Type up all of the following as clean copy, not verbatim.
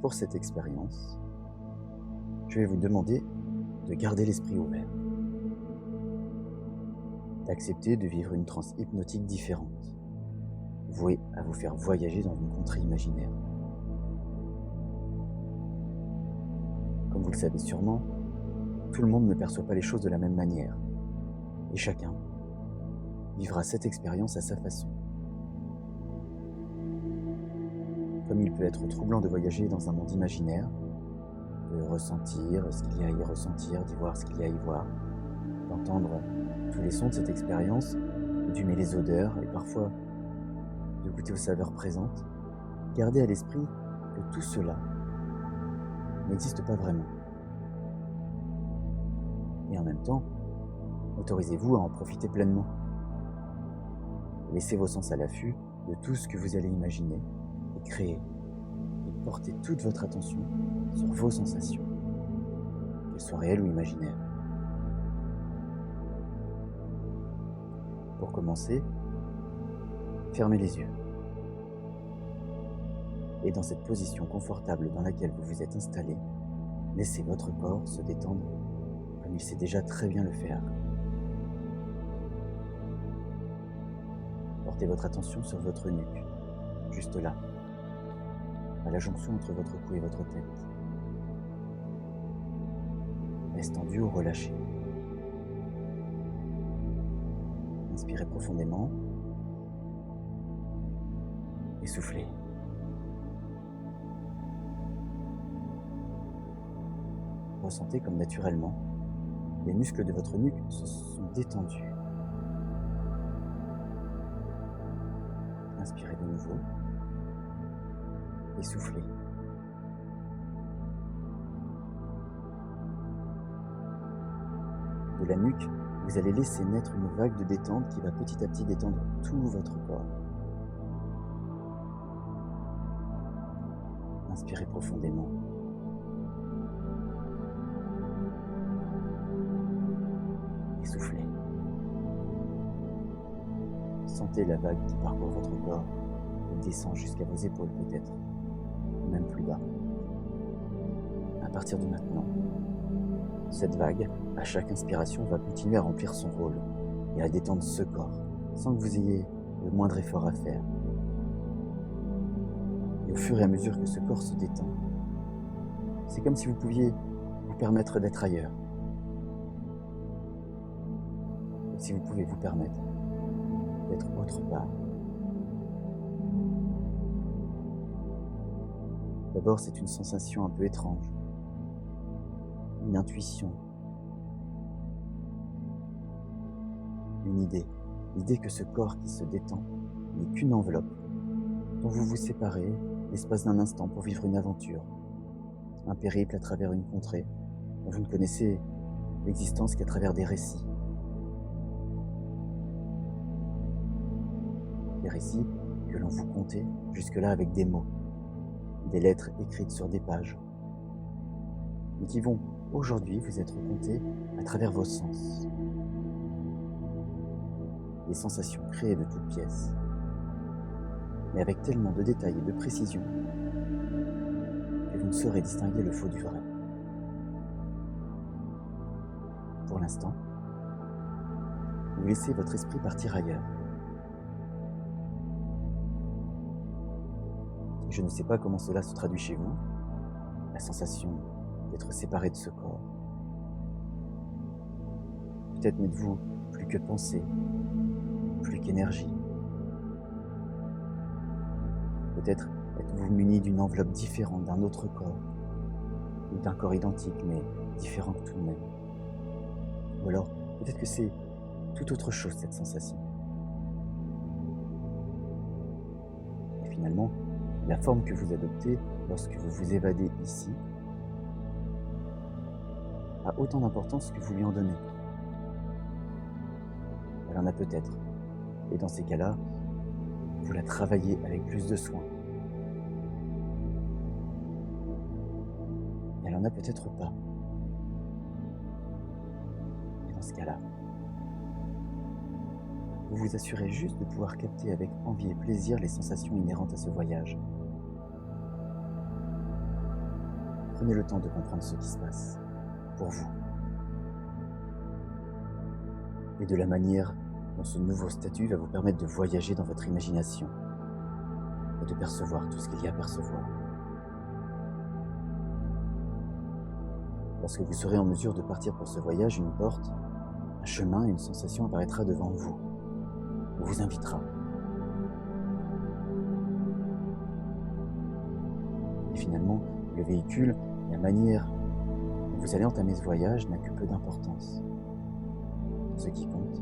pour cette expérience, je vais vous demander de garder l'esprit ouvert, d'accepter de vivre une transe hypnotique différente, vouée à vous faire voyager dans une contrée imaginaire. Comme vous le savez sûrement, tout le monde ne perçoit pas les choses de la même manière, et chacun vivra cette expérience à sa façon. Comme il peut être troublant de voyager dans un monde imaginaire, de ressentir ce qu'il y a à y ressentir, d'y voir ce qu'il y a à y voir, d'entendre tous les sons de cette expérience, d'humer les odeurs et parfois de goûter aux saveurs présentes, gardez à l'esprit que tout cela n'existe pas vraiment. Et en même temps, autorisez-vous à en profiter pleinement. Laissez vos sens à l'affût de tout ce que vous allez imaginer et créer. Et portez toute votre attention sur vos sensations, qu'elles soient réelles ou imaginaires. Pour commencer, fermez les yeux. Et dans cette position confortable dans laquelle vous vous êtes installé, laissez votre corps se détendre comme il sait déjà très bien le faire. Portez votre attention sur votre nuque, juste là, à la jonction entre votre cou et votre tête. Est-ce tendu ou relâché? Inspirez profondément et soufflez. Ressentez comme naturellement, les muscles de votre nuque se sont détendus. Inspirez de nouveau et soufflez. De la nuque, vous allez laisser naître une vague de détente qui va petit à petit détendre tout votre corps. Inspirez profondément. Et soufflez. Sentez la vague qui parcourt votre corps et descend jusqu'à vos épaules peut-être, ou même plus bas. À partir de maintenant, cette vague, à chaque inspiration, va continuer à remplir son rôle et à détendre ce corps, sans que vous ayez le moindre effort à faire. Et au fur et à mesure que ce corps se détend, c'est comme si vous pouviez vous permettre d'être ailleurs. Comme si vous pouvez vous permettre d'être autre part. D'abord, c'est une sensation un peu étrange, une intuition, une idée. L'idée que ce corps qui se détend n'est qu'une enveloppe dont vous vous séparez l'espace d'un instant pour vivre une aventure, un périple à travers une contrée dont vous ne connaissez l'existence qu'à travers des récits. Des récits que l'on vous contait jusque-là avec des mots, des lettres écrites sur des pages, mais qui vont aujourd'hui vous être contés à travers vos sens. Des sensations créées de toutes pièces, mais avec tellement de détails et de précision que vous ne saurez distinguer le faux du vrai. Pour l'instant, vous laissez votre esprit partir ailleurs. Je ne sais pas comment cela se traduit chez vous, la sensation d'être séparé de ce corps. Peut-être n'êtes-vous plus que pensée, plus qu'énergie. Peut-être êtes-vous muni d'une enveloppe différente d'un autre corps, ou d'un corps identique mais différent tout de même. Ou alors, peut-être que c'est tout autre chose cette sensation. Et finalement, la forme que vous adoptez lorsque vous vous évadez ici a autant d'importance que vous lui en donnez. Elle en a peut-être. Et dans ces cas-là, vous la travaillez avec plus de soin. Et elle en a peut-être pas. Et dans ce cas-là, vous vous assurez juste de pouvoir capter avec envie et plaisir les sensations inhérentes à ce voyage. Prenez le temps de comprendre ce qui se passe, pour vous. Et de la manière dont ce nouveau statut va vous permettre de voyager dans votre imagination et de percevoir tout ce qu'il y a à percevoir. Lorsque vous serez en mesure de partir pour ce voyage, une porte, un chemin et une sensation apparaîtra devant vous, vous invitera. Et finalement, le véhicule, la manière dont vous allez entamer ce voyage n'a que peu d'importance. Ce qui compte,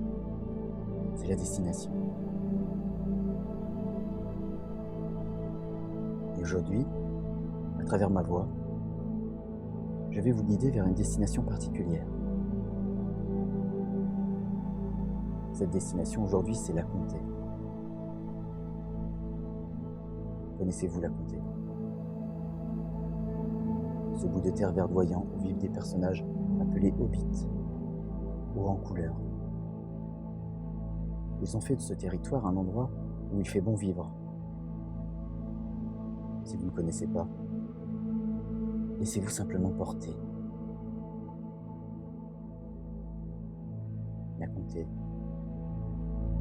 c'est la destination. Et aujourd'hui, à travers ma voix, je vais vous guider vers une destination particulière. Cette destination aujourd'hui, c'est la Comté. Connaissez-vous la Comté? Ce bout de terre verdoyant où vivent des personnages appelés hobbits, hauts en couleur. Ils ont fait de ce territoire un endroit où il fait bon vivre. Si vous ne connaissez pas, laissez-vous simplement porter. La Comté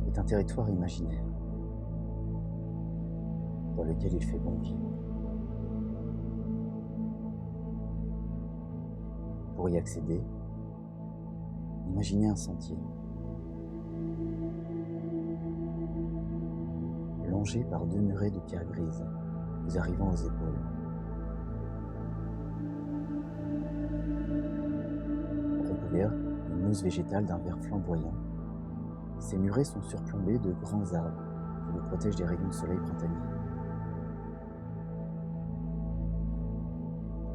est un territoire imaginaire dans lequel il fait bon vivre. Pour y accéder, imaginez un sentier longé par 2 murets de pierre grise vous arrivant aux épaules. Recouverts d'une mousse végétale d'un vert flamboyant, ces murets sont surplombés de grands arbres qui vous protègent des rayons de soleil printaniers.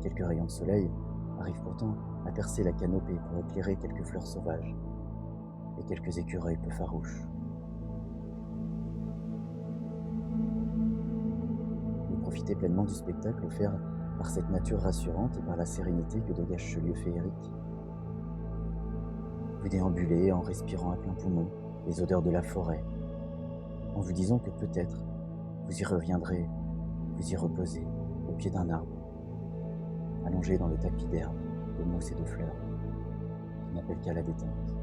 Quelques rayons de soleil arrivent pourtant à percer la canopée pour éclairer quelques fleurs sauvages et quelques écureuils peu farouches. Vous profitez pleinement du spectacle offert par cette nature rassurante et par la sérénité que dégage ce lieu féerique. Vous déambulez en respirant à plein poumon les odeurs de la forêt, en vous disant que peut-être vous y reviendrez, vous y reposer au pied d'un arbre, allongé dans le tapis d'herbe, de mousse et de fleurs, qui n'appelle qu'à la détente.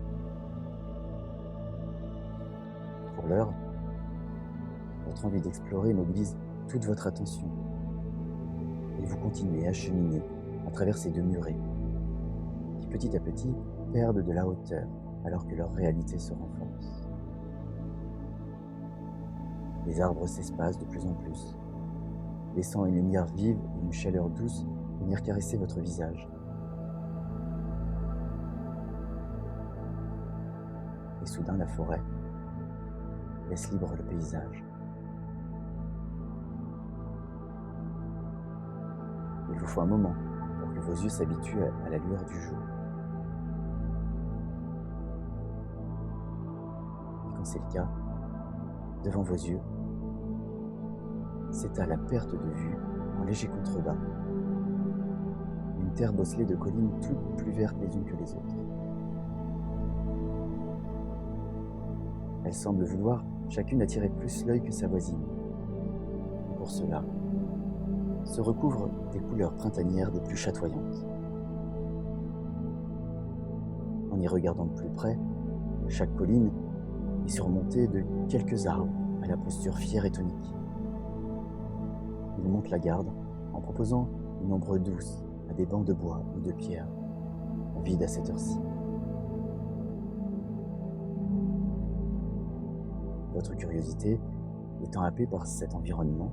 Pour l'heure, votre envie d'explorer mobilise toute votre attention, et vous continuez à cheminer à travers ces 2 murets, qui petit à petit perdent de la hauteur alors que leur réalité se renforce. Les arbres s'espacent de plus en plus, laissant une lumière vive et une chaleur douce venir caresser votre visage. Et soudain, la forêt laisse libre le paysage. Il vous faut un moment pour que vos yeux s'habituent à la lueur du jour. Et quand c'est le cas, devant vos yeux, s'étale à perte de vue, en léger contrebas, une terre bosselée de collines toutes plus vertes les unes que les autres. Elles semblent vouloir chacune attirer plus l'œil que sa voisine. Et pour cela, se recouvrent des couleurs printanières des plus chatoyantes. En y regardant de plus près, chaque colline est surmontée de quelques arbres à la posture fière et tonique. Ils montent la garde en proposant une ombre douce à des bancs de bois ou de pierre, vides à cette heure-ci. Votre curiosité étant happée par cet environnement,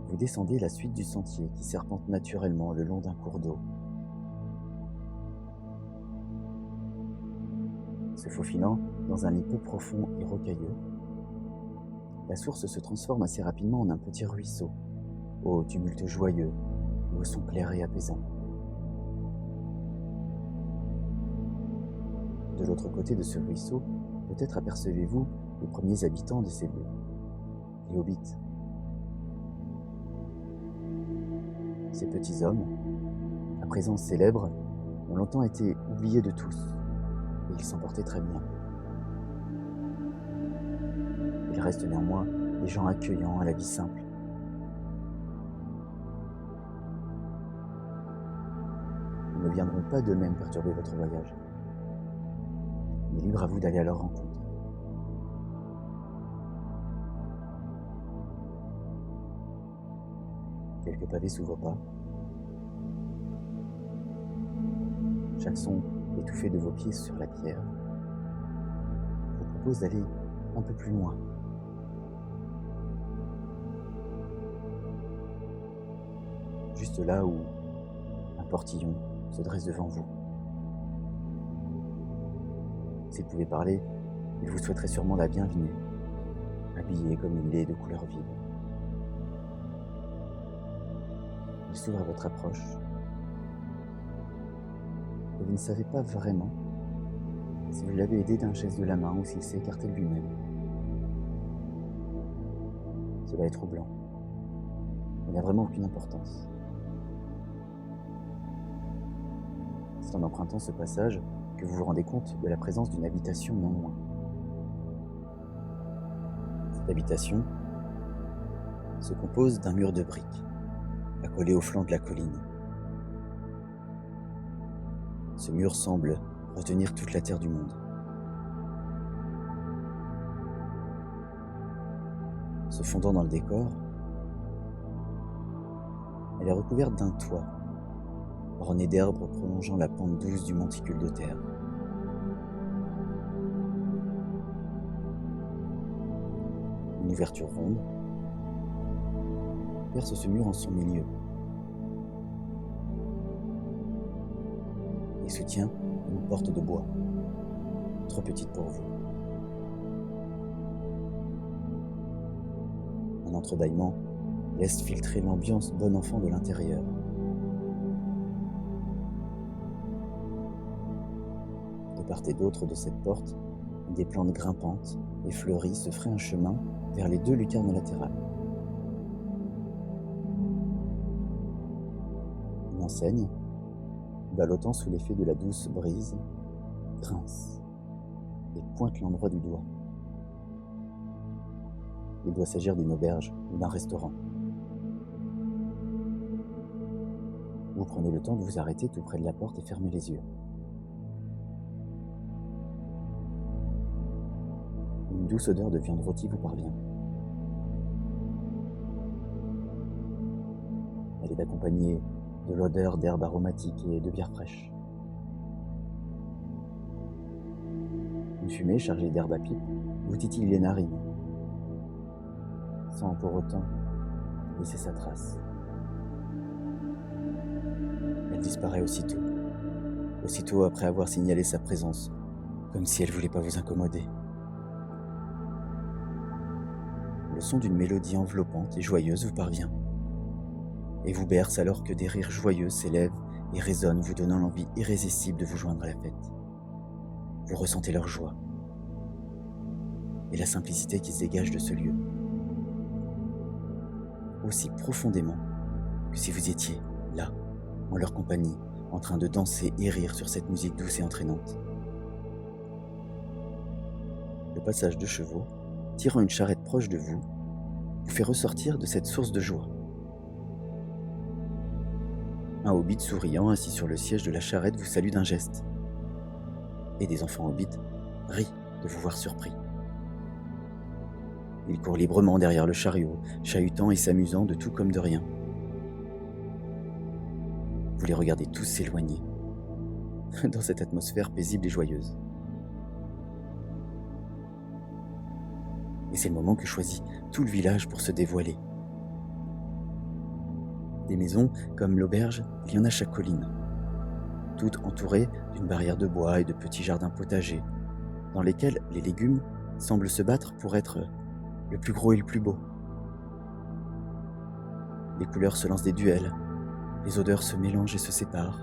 vous descendez la suite du sentier qui serpente naturellement le long d'un cours d'eau. Se faufilant dans un lit peu profond et rocailleux, la source se transforme assez rapidement en un petit ruisseau, au tumulte joyeux et au son clair et apaisant. De l'autre côté de ce ruisseau, peut-être apercevez-vous les premiers habitants de ces lieux, les hobbits. Ces petits hommes, à présent célèbres, ont longtemps été oubliés de tous, et ils s'en portaient très bien. Ils restent néanmoins des gens accueillants à la vie simple. Ils ne viendront pas d'eux-mêmes perturber votre voyage. Mais libre à vous d'aller à leur rencontre. Quelques pavés sous vos pas. Chaque son étouffé de vos pieds sur la pierre vous propose d'aller un peu plus loin. Juste là où un portillon se dresse devant vous. S'il pouvait parler, il vous souhaiterait sûrement la bienvenue, habillé comme il l'est de couleur vive. Il s'ouvre à votre approche, et vous ne savez pas vraiment si vous l'avez aidé d'un geste de la main ou s'il s'est écarté de lui-même. Cela est troublant. Il n'a vraiment aucune importance. C'est en empruntant ce passage que vous vous rendez compte de la présence d'une habitation non loin. Cette habitation se compose d'un mur de briques, accolé au flanc de la colline. Ce mur semble retenir toute la terre du monde. Se fondant dans le décor, elle est recouverte d'un toit, orné d'herbes prolongeant la pente douce du monticule de terre. Une ouverture ronde perce ce mur en son milieu et soutient une porte de bois, trop petite pour vous. Un entrebâillement laisse filtrer l'ambiance bon enfant de l'intérieur. De part et d'autre de cette porte, des plantes grimpantes et fleuries se feraient un chemin vers les deux lucarnes latérales. Une enseigne, ballottant sous l'effet de la douce brise, grince et pointe l'endroit du doigt. Il doit s'agir d'une auberge ou d'un restaurant. Vous prenez le temps de vous arrêter tout près de la porte et fermez les yeux. Une douce odeur de viande rôtie vous parvient. Elle est accompagnée de l'odeur d'herbes aromatiques et de bière fraîche. Une fumée chargée d'herbes à pipe vous titille les narines, sans pour autant laisser sa trace. Elle disparaît aussitôt après avoir signalé sa présence, comme si elle ne voulait pas vous incommoder. Le son d'une mélodie enveloppante et joyeuse vous parvient, et vous berce alors que des rires joyeux s'élèvent et résonnent, vous donnant l'envie irrésistible de vous joindre à la fête. Vous ressentez leur joie et la simplicité qui se dégage de ce lieu, aussi profondément que si vous étiez là, en leur compagnie, en train de danser et rire sur cette musique douce et entraînante. Le passage de chevaux, tirant une charrette proche de vous, vous fait ressortir de cette source de joie. Un hobbit souriant, assis sur le siège de la charrette, vous salue d'un geste. Et des enfants hobbits rient de vous voir surpris. Ils courent librement derrière le chariot, chahutant et s'amusant de tout comme de rien. Vous les regardez tous s'éloigner, dans cette atmosphère paisible et joyeuse. Et c'est le moment que choisit tout le village pour se dévoiler. Des maisons, comme l'auberge, il y en a à chaque colline, toutes entourées d'une barrière de bois et de petits jardins potagers, dans lesquels les légumes semblent se battre pour être le plus gros et le plus beau. Les couleurs se lancent des duels, les odeurs se mélangent et se séparent,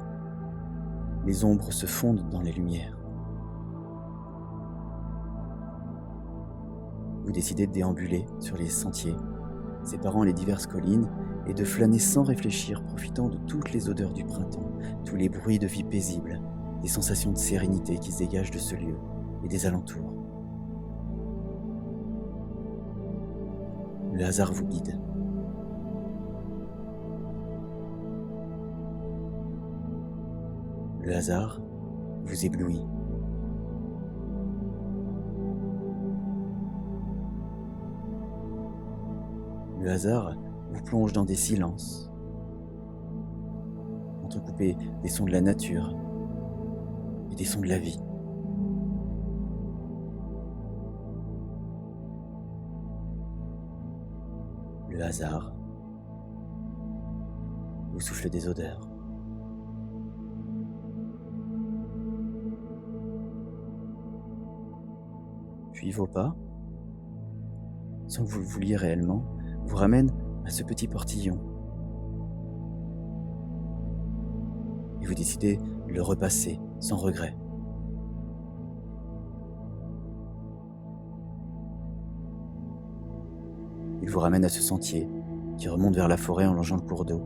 les ombres se fondent dans les lumières. Vous décidez de déambuler sur les sentiers, séparant les diverses collines, et de flâner sans réfléchir, profitant de toutes les odeurs du printemps, tous les bruits de vie paisible, des sensations de sérénité qui se dégagent de ce lieu et des alentours. Le hasard vous guide. Le hasard vous éblouit. Le hasard vous plonge dans des silences, entrecoupés des sons de la nature et des sons de la vie. Le hasard vous souffle des odeurs. Puis vos pas, sans que vous le vouliez réellement, vous ramènent à ce petit portillon. Et vous décidez de le repasser sans regret. Il vous ramène à ce sentier qui remonte vers la forêt en longeant le cours d'eau,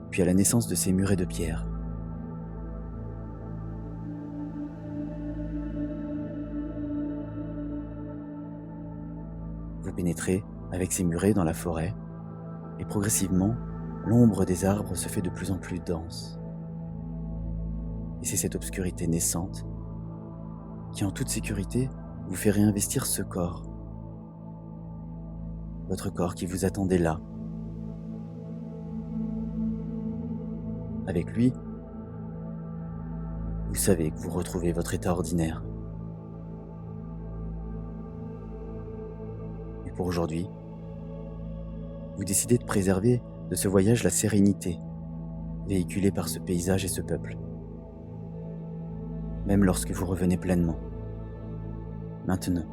puis à la naissance de ces murets de pierre. Vous pénétrez avec ces murets dans la forêt, et progressivement, l'ombre des arbres se fait de plus en plus dense. Et c'est cette obscurité naissante qui, en toute sécurité, vous fait réinvestir ce corps. Votre corps qui vous attendait là. Avec lui, vous savez que vous retrouvez votre état ordinaire. Et pour aujourd'hui, vous décidez de préserver de ce voyage la sérénité, véhiculée par ce paysage et ce peuple. Même lorsque vous revenez pleinement. Maintenant.